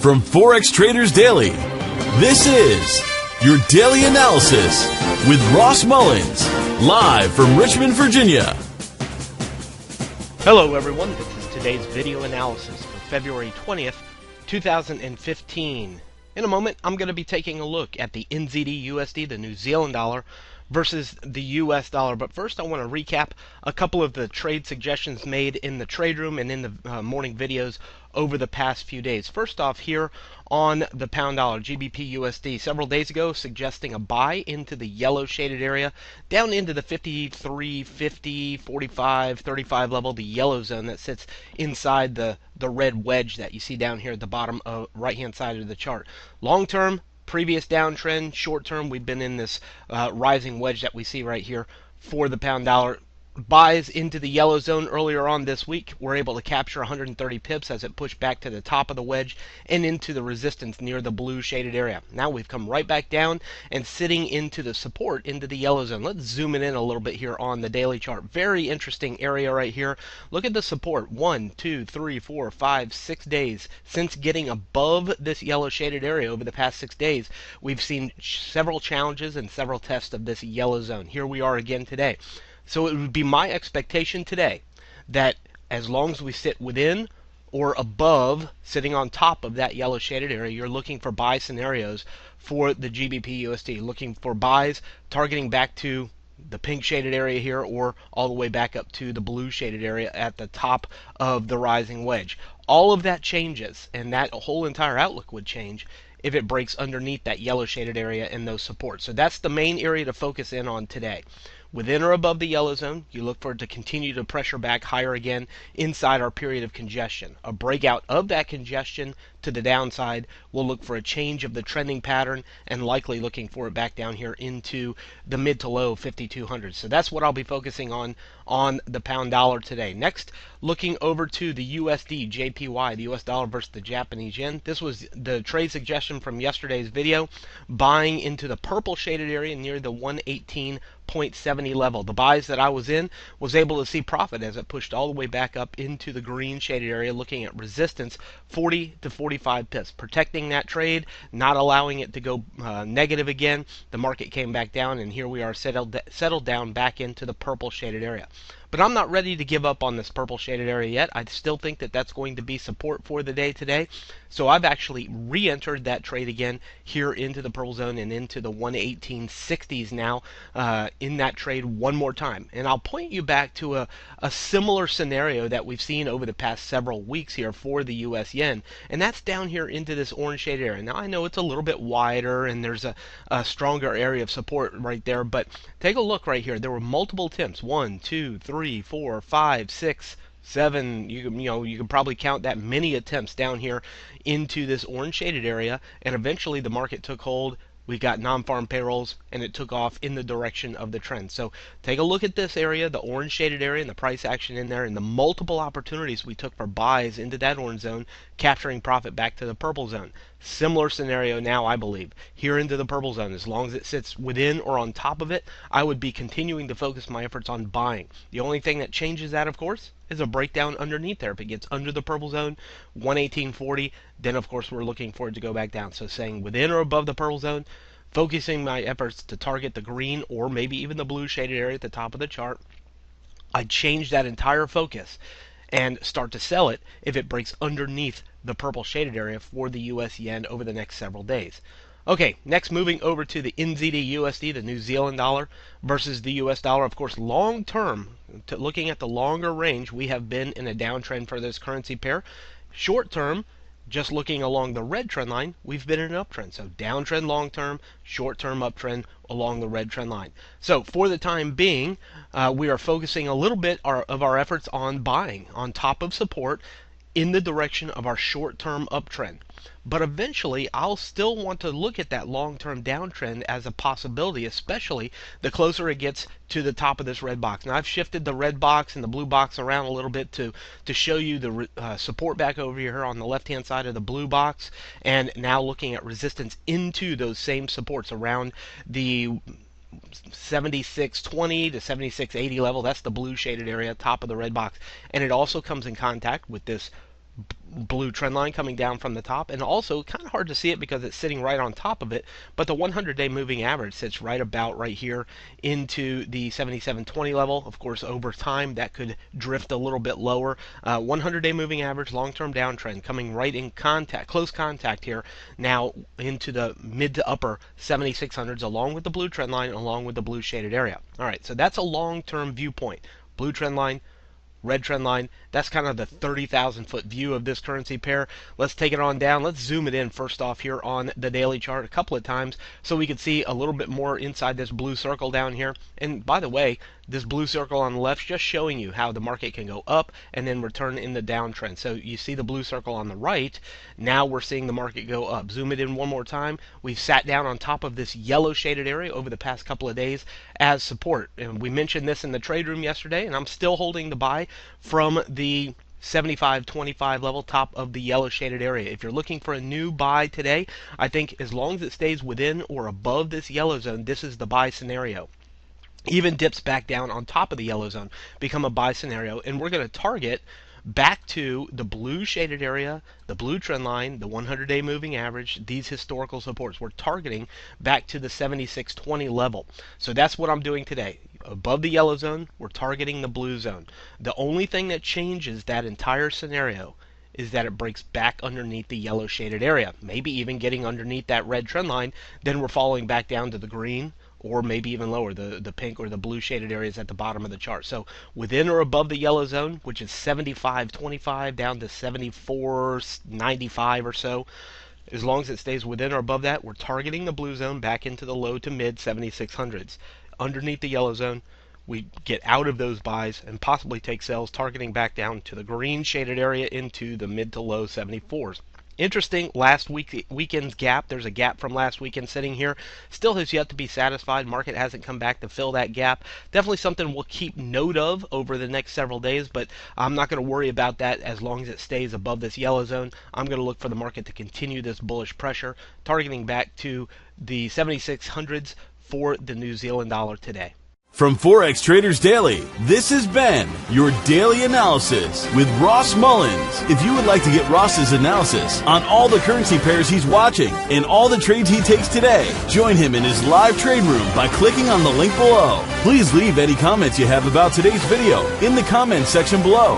From Forex Traders Daily, this is your daily analysis with Ross Mullins, live from Richmond, Virginia. Hello everyone, this is today's video analysis for February 20th, 2015. In a moment, I'm going to be taking a look at the NZDUSD, the New Zealand dollar, versus the US dollar. But first I want to recap a couple of the trade suggestions made in the trade room and in the morning videos over the past few days. First off, here on the pound dollar, GBP USD, several days ago suggesting a buy into the yellow shaded area down into the 53, 50, 45, 35 level, the yellow zone that sits inside the red wedge that you see down here at the bottom of right hand side of the chart. Long term, previous downtrend. Short term, we've been in this rising wedge that we see right here for the pound dollar. Buys into the yellow zone earlier on this week were able to capture 130 pips as it pushed back to the top of the wedge and into the resistance near the blue shaded area. Now we've come right back down and sitting into the support into the yellow zone. Let's zoom it in a little bit here on the daily chart. Very interesting area right here. Look at the support. 1, 2, 3, 4, 5, 6 days since getting above this yellow shaded area over the past 6 days. We've seen several challenges and several tests of this yellow zone. Here we are again today. So it would be my expectation today that as long as we sit within or above, sitting on top of that yellow shaded area, you're looking for buy scenarios for the GBP USD, looking for buys targeting back to the pink shaded area here or all the way back up to the blue shaded area at the top of the rising wedge. All of that changes, and that whole entire outlook would change if it breaks underneath that yellow shaded area and those supports. So that's the main area to focus in on today. Within or above the yellow zone, you look for it to continue to pressure back higher again inside our period of congestion. A breakout of that congestion to the downside will look for a change of the trending pattern and likely looking for it back down here into the mid to low 5200. So that's what I'll be focusing on the pound dollar today. Next, looking over to the USD JPY, the US dollar versus the Japanese yen. This was the trade suggestion from yesterday's video, buying into the purple shaded area near the 118.70 level. The buys that I was in was able to see profit as it pushed all the way back up into the green shaded area, looking at resistance 40 to 45 pips, protecting that trade, not allowing it to go negative again. The market came back down, and here we are settled down back into the purple shaded area. But I'm not ready to give up on this purple shaded area yet. I still think that that's going to be support for the day today. So I've actually re-entered that trade again here into the purple zone and into the 118.60s now in that trade one more time. And I'll point you back to a similar scenario that we've seen over the past several weeks here for the US yen. And that's down here into this orange shaded area. Now I know it's a little bit wider and there's a stronger area of support right there. But take a look right here. There were multiple attempts. 1, 2, 3, 4, 5, 6, 7. You can probably count that many attempts down here into this orange shaded area, and eventually the market took hold. We got non-farm payrolls, and it took off in the direction of the trend. So take a look at this area, the orange shaded area, and the price action in there, and the multiple opportunities we took for buys into that orange zone, capturing profit back to the purple zone. Similar scenario now, I believe, here into the purple zone. As long as it sits within or on top of it, I would be continuing to focus my efforts on buying. The only thing that changes that, of course, is a breakdown underneath there. If it gets under the purple zone, 118.40, then of course we're looking for it to go back down. So saying within or above the purple zone, focusing my efforts to target the green or maybe even the blue shaded area at the top of the chart. I'd change that entire focus and start to sell it if it breaks underneath the purple shaded area for the US yen over the next several days. Okay, next moving over to the NZDUSD, the New Zealand dollar versus the US dollar. Of course, long term, looking at the longer range, we have been in a downtrend for this currency pair. Short term, just looking along the red trend line, we've been in an uptrend. So downtrend long term, short term uptrend along the red trend line. So for the time being, we are focusing a little bit of our efforts on buying on top of support in the direction of our short-term uptrend. But eventually, I'll still want to look at that long-term downtrend as a possibility, especially the closer it gets to the top of this red box. Now, I've shifted the red box and the blue box around a little bit to show you the support back over here on the left-hand side of the blue box, and now looking at resistance into those same supports around the 76.20 to 76.80 level. That's the blue shaded area, top of the red box. And it also comes in contact with this blue trend line coming down from the top, and also kind of hard to see it because it's sitting right on top of it, but the 100-day moving average sits right about right here into the 7720 level. Of course, over time that could drift a little bit lower. 100-day moving average, long-term downtrend coming right in contact, close contact here now into the mid to upper 7600s along with the blue trend line, along with the blue shaded area. All right, so that's a long-term viewpoint. Blue trend line, red trend line. That's kind of the 30,000 foot view of this currency pair. Let's take it on down. Let's zoom it in first off here on the daily chart a couple of times so we can see a little bit more inside this blue circle down here. And by the way, this blue circle on the left is just showing you how the market can go up and then return in the downtrend. So you see the blue circle on the right. Now we're seeing the market go up. Zoom it in one more time. We've sat down on top of this yellow shaded area over the past couple of days as support. And we mentioned this in the trade room yesterday, and I'm still holding the buy from the 75.25 level, top of the yellow shaded area. If you're looking for a new buy today, I think as long as it stays within or above this yellow zone, this is the buy scenario. Even dips back down on top of the yellow zone become a buy scenario, and we're going to target back to the blue shaded area, the blue trend line, the 100-day moving average, these historical supports. We're targeting back to the 7620 level. So that's what I'm doing today. Above the yellow zone, we're targeting the blue zone. The only thing that changes that entire scenario is that it breaks back underneath the yellow shaded area, maybe even getting underneath that red trend line. Then we're falling back down to the green, or maybe even lower, the pink or the blue shaded areas at the bottom of the chart. So within or above the yellow zone, which is 75.25 down to 74.95 or so, as long as it stays within or above that, we're targeting the blue zone back into the low to mid 7600s. Underneath the yellow zone, we get out of those buys and possibly take sales, targeting back down to the green shaded area into the mid to low 74s. Interesting, last weekend's gap, there's a gap from last weekend sitting here, still has yet to be satisfied. Market hasn't come back to fill that gap. Definitely something we'll keep note of over the next several days, but I'm not going to worry about that as long as it stays above this yellow zone. I'm going to look for the market to continue this bullish pressure, targeting back to the 7600s for the New Zealand dollar today. From Forex Traders Daily, this has been your daily analysis with Ross Mullins. If you would like to get Ross's analysis on all the currency pairs he's watching and all the trades he takes today, join him in his live trade room by clicking on the link below. Please leave any comments you have about today's video in the comments section below.